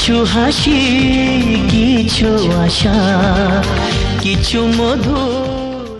কিছু হাসি, কিছু আশা, কিছু মধু।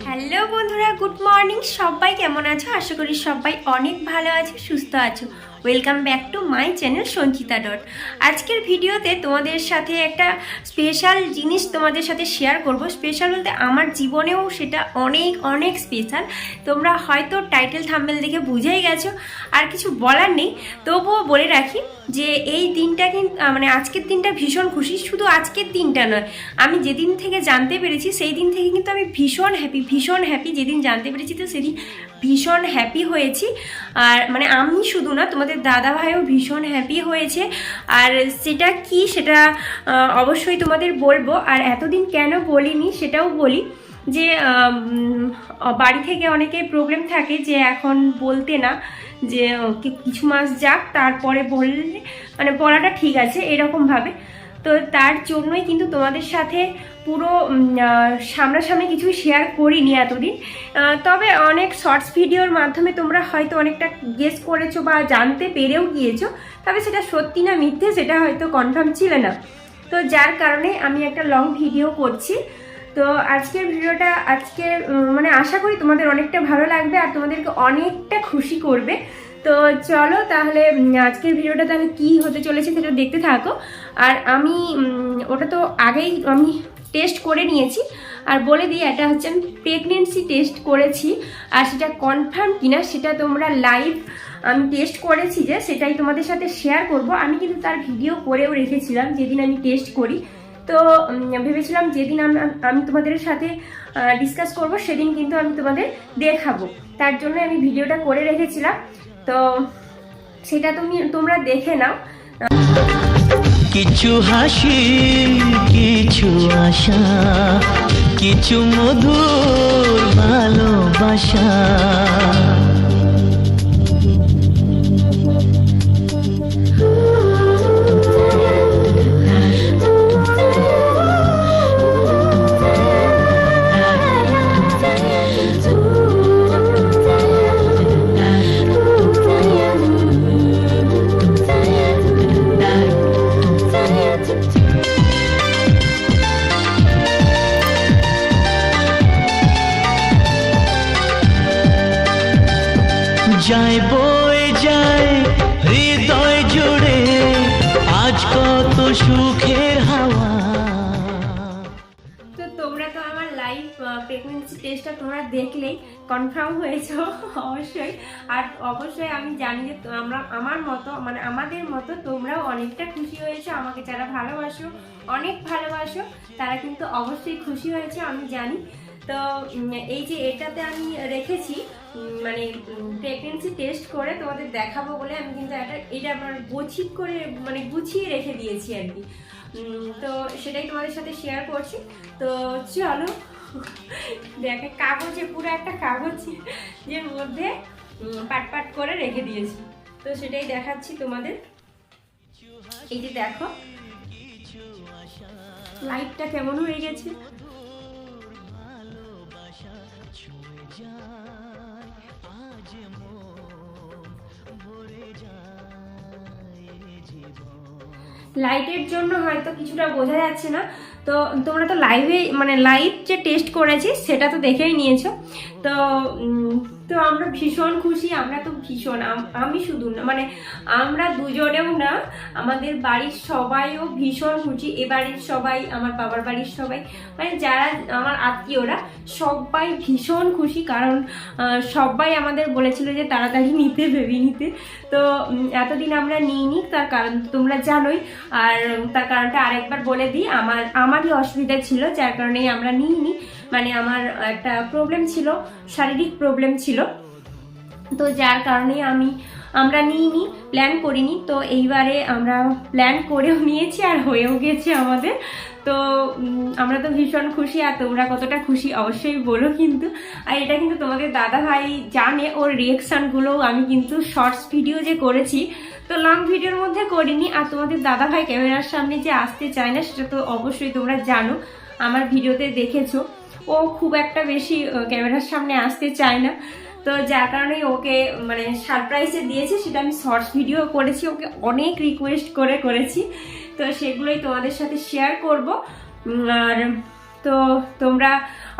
হ্যালো বন্ধুরা, গুড মর্নিং। সবাই কেমন আছো? আশা করি সবাই অনেক ভালো আছো, সুস্থ আছো। Welcome back to my channel Sanchita dot. আজকের ভিডিওতে তোমাদের সাথে একটা স্পেশাল জিনিস তোমাদের সাথে শেয়ার করব। স্পেশাল বলতে আমার জীবনেও সেটা অনেক অনেক স্পেশাল। তোমরা হয়তো টাইটেল থাম্বনেল দেখে বুঝেই গেছো, আর কিছু বলার নেই। তবুও বলে রাখি যে এই দিনটা কিন্তু মানে আজকের দিনটা ভীষণ খুশি। শুধু আজকের দিনটা নয়, আমি যেদিন থেকে জানতে পেরেছি সেই দিন থেকে কিন্তু আমি ভীষণ হ্যাপি। যেদিন জানতে পেরেছি তো সেদিন ভীষণ হ্যাপি হয়েছি। আর মানে আমি শুধু না, তোমাদের দাদা ভাইও ভীষণ হ্যাপি হয়েছে। আর সেটা কি সেটা অবশ্যই তোমাদের বলবো। আর এতদিন কেন বলিনি সেটাও বলি, যে বাড়ি থেকে অনেকের প্রবলেম থাকে যে এখন বলতে না, যে কিছু মাস যাক তারপরে বললে মানে বলাটা ঠিক আছে এরকমভাবে। তো তার জন্যই কিন্তু তোমাদের সাথে পুরো সামনাসামনি কিছুই শেয়ার করিনি এতদিন। তবে অনেক শর্টস ভিডিওর মাধ্যমে তোমরা হয়তো অনেকটা গেস করেছো বা জানতে পেরেও গিয়েছো। তবে সেটা সত্যি না মিথ্যে সেটা হয়তো কনফার্ম ছিল না। তো যার কারণে আমি একটা লং ভিডিও করছি। তো আজকের ভিডিওটা মানে আশা করি তোমাদের অনেকটা ভালো লাগবে আর তোমাদেরকে অনেকটা খুশি করবে। তো চলো তাহলে আজকের ভিডিওটা তাহলে কি হতে চলেছে সেটা দেখতে থাকো। আর আমি ওটা তো আগেই আমি টেস্ট করে নিয়েছি। আর বলে দিই, এটা হচ্ছে আমি প্রেগনেন্সি টেস্ট করেছি। আর সেটা কনফার্ম কিনা সেটা তোমরা লাইভ আমি টেস্ট করেছি যে সেটাই তোমাদের সাথে শেয়ার করব। আমি কিন্তু তার ভিডিও করেও রেখেছিলাম যেদিন আমি টেস্ট করি। তো ভেবেছিলাম যেদিন আমি তোমাদের সাথে ডিসকাস করব সেদিন কিন্তু আমি তোমাদের দেখাবো। তার জন্য আমি ভিডিওটা করে রেখেছিলাম। তো সেটা তোমরা দেখে নাও। কিছু হাসি, কিছু আশা, কিছু মধুর ভালোবাসা। যায় বয়ে যায় হৃদয় জুড়ে আজ কত সুখের হাওয়া। তো তোমরা তো আমার লাইভ প্রেগনেন্সি টেস্টটা তোমরা দেখলেই কনফার্ম হয়েছো অবশ্যই। আর অবশ্যই আমি জানি যে আমার মতো মানে আমাদের মতো তোমরাও অনেকটা খুশি হয়েছো। আমাকে যারা অনেক ভালোবাসো তারা কিন্তু অবশ্যই খুশি হয়েছে আমি জানি। তো এই যে এটাতে আমি রেখেছি মানে প্রেগনেন্সি টেস্ট করে তোমাদের দেখাবো বলে আমি কিন্তু এটা আমার গুছিয়ে রেখে দিয়েছি আর কি। তো সেটাই তোমাদের সাথে শেয়ার করছি। তো চলো, দেখে কাগজে পুরো একটা কাগজের মধ্যে পাট করে রেখে দিয়েছি। তো সেটাই দেখাচ্ছি তোমাদের। এই যে দেখো লাইটটা কেমন হয়ে গেছে। লাইটের জন্য হয়তো কিছুটা বোঝা যাচ্ছে না। তো তোমরা তো লাইভ যে টেস্ট করেছি সেটা তো দেখেই নিয়েছো। তো তো আমরা ভীষণ খুশি। আমরা তো ভীষণ, আমি শুধু না মানে আমরা দুজনেও না, আমাদের বাড়ির সবাইও ভীষণ খুশি। এ বাড়ির সবাই, আমার বাবার বাড়ির সবাই, মানে যারা আমার আত্মীয়রা সবাই ভীষণ খুশি। কারণ সবাই আমাদের বলেছিল যে তাড়াতাড়ি ভেবে নিতে। তো এতদিন আমরা নিইনি, তার কারণ তোমরা জানোই। আর তার কারণটা আরেকবার বলে দিই, আমারই অসুবিধা ছিল যার কারণে আমরা নিইনি। মানে আমার একটা প্রবলেম ছিল, শারীরিক প্রবলেম ছিল। তো যার কারণে আমরা নিইনি, প্ল্যান করিনি। তো এইবারে আমরা প্ল্যান করেও নিয়েছি আর হয়েও গেছে আমাদের। তো আমরা তো ভীষণ খুশি। আর তোমরা কতটা খুশি অবশ্যই বলো কিন্তু। আর এটা কিন্তু তোমাদের দাদা ভাই জানে, ওর রিয়েকশনগুলোও আমি কিন্তু শর্টস ভিডিও যে করেছি, তো লং ভিডিওর মধ্যে করিনি। আর তোমাদের দাদা ভাই ক্যামেরার সামনে যে আসতে চায় না সেটা তো অবশ্যই তোমরা জানো, আমার ভিডিওতে দেখেছো। ও খুব একটা বেশি ক্যামেরার সামনে আসতে চায় না। তো যার কারণে ওকে মানে সারপ্রাইজে দিয়েছি, সেটা আমি শর্টস ভিডিও করেছি, ওকে অনেক রিকোয়েস্ট করে করেছি, তো সেগুলোই তোমাদের সাথে শেয়ার করব। আর তো তোমরা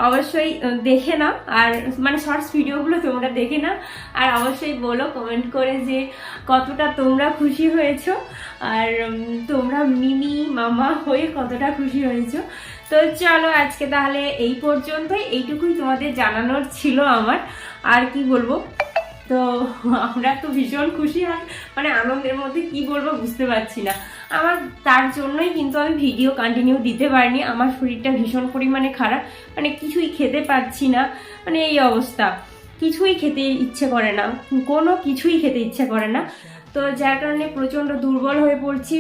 অবশ্যই দেখে নাও, আর মানে শর্টস ভিডিওগুলো তোমরা দেখে নাও, আর অবশ্যই বলো কমেন্ট করে যে কতটা তোমরা খুশি হয়েছো, আর তোমরা মিমি মামা হয়ে কতটা খুশি হয়েছো। তো চলো আজকে তাহলে এই পর্যন্তই, এইটুকুই তোমাদের জানানোর ছিল আমার, আর কি বলবো। তো আমরা তো ভীষণ খুশি, আর মানে আনন্দের মধ্যে কি বলবো বুঝতে পারছি না। আমার তার জন্যই কিন্তু আমি ভিডিও কন্টিনিউ দিতে পারিনি, আমার শরীরটা ভীষণ পরিমাণে খারাপ, মানে কিছুই খেতে পারছি না, মানে এই অবস্থা, কিছুই খেতে ইচ্ছে করে না, কোনো কিছুই খেতে ইচ্ছে করে না। তো যার কারণে প্রচণ্ড দুর্বল হয়ে পড়ছি,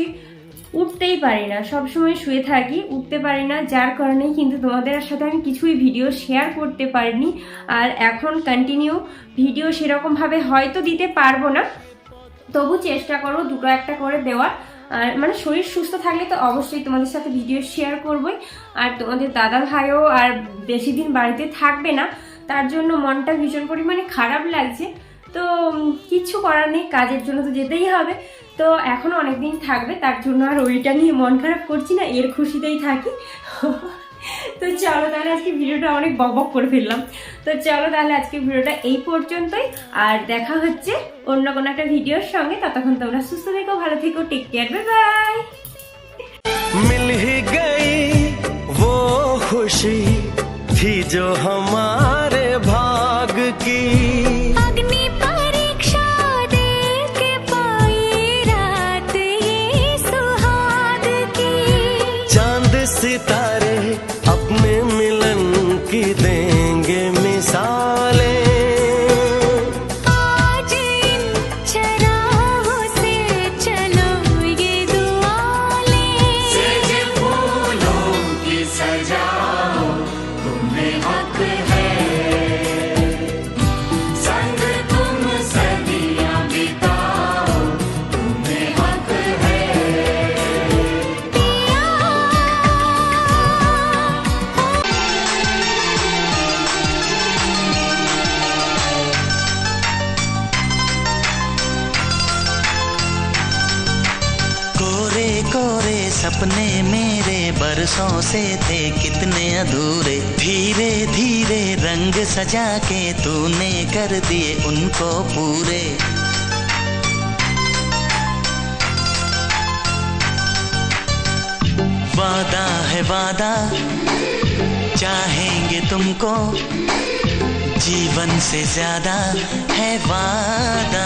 উঠতেই পারি না, সবসময় শুয়ে থাকি, উঠতে পারি না, যার কারণে কিন্তু তোমাদের সাথে আমি কিছুই ভিডিও শেয়ার করতে পারিনি। আর এখন কন্টিনিউ ভিডিও সেরকমভাবে হয়তো দিতে পারবো না, তবু চেষ্টা করবো দুটো একটা করে দেওয়ার। আর মানে শরীর সুস্থ থাকলে তো অবশ্যই তোমাদের সাথে ভিডিও শেয়ার করবোই। আর তোমাদের দাদা ভাইও আর বেশি দিন বাড়িতে থাকবে না, তার জন্য মনটা ভীষণ পরিমাণে খারাপ লাগছে। তো কিচ্ছু করার নেই, কাজের জন্য তো যেতেই হবে, তো এখনো অনেকদিন থাকবে, তার জন্য আর ওইটা নিয়ে মন খারাপ করছি না, এর খুশিতেই থাকি। তো চলো তাহলে আজকে ভিডিওটা অনেক বক করে ফেললাম। তো চলো তাহলে আজকে ভিডিওটা এই পর্যন্তই, আর দেখা হচ্ছে অন্য কোনো একটা ভিডিওর সঙ্গে। ততক্ষণ তোমরা সুস্থ থেকো, ভালো থেকো, টেক কেয়ার, বাই বাই। मिल ही गई वो खुशी थी जो हमारे भाग की, अग्नि परीक्षा दे के पाई रात ये सुहाग की। चांद सितारे अपने मिलन की देंगे मिसालें, आज इन चराहों से चलो ये दुआ लें। सेजे फूलों की सजाओ, तुम्हें हक है, संग तुम सदियां बिताओ, तुम्हें हक है। कोरे कोरे सपने मेरे बरसों से थे कितने अधूरे, धीरे धीरे रंग सजा के तूने कर दिए उनको पूरे। वादा है वादा, चाहेंगे तुमको, जीवन से ज्यादा है वादा।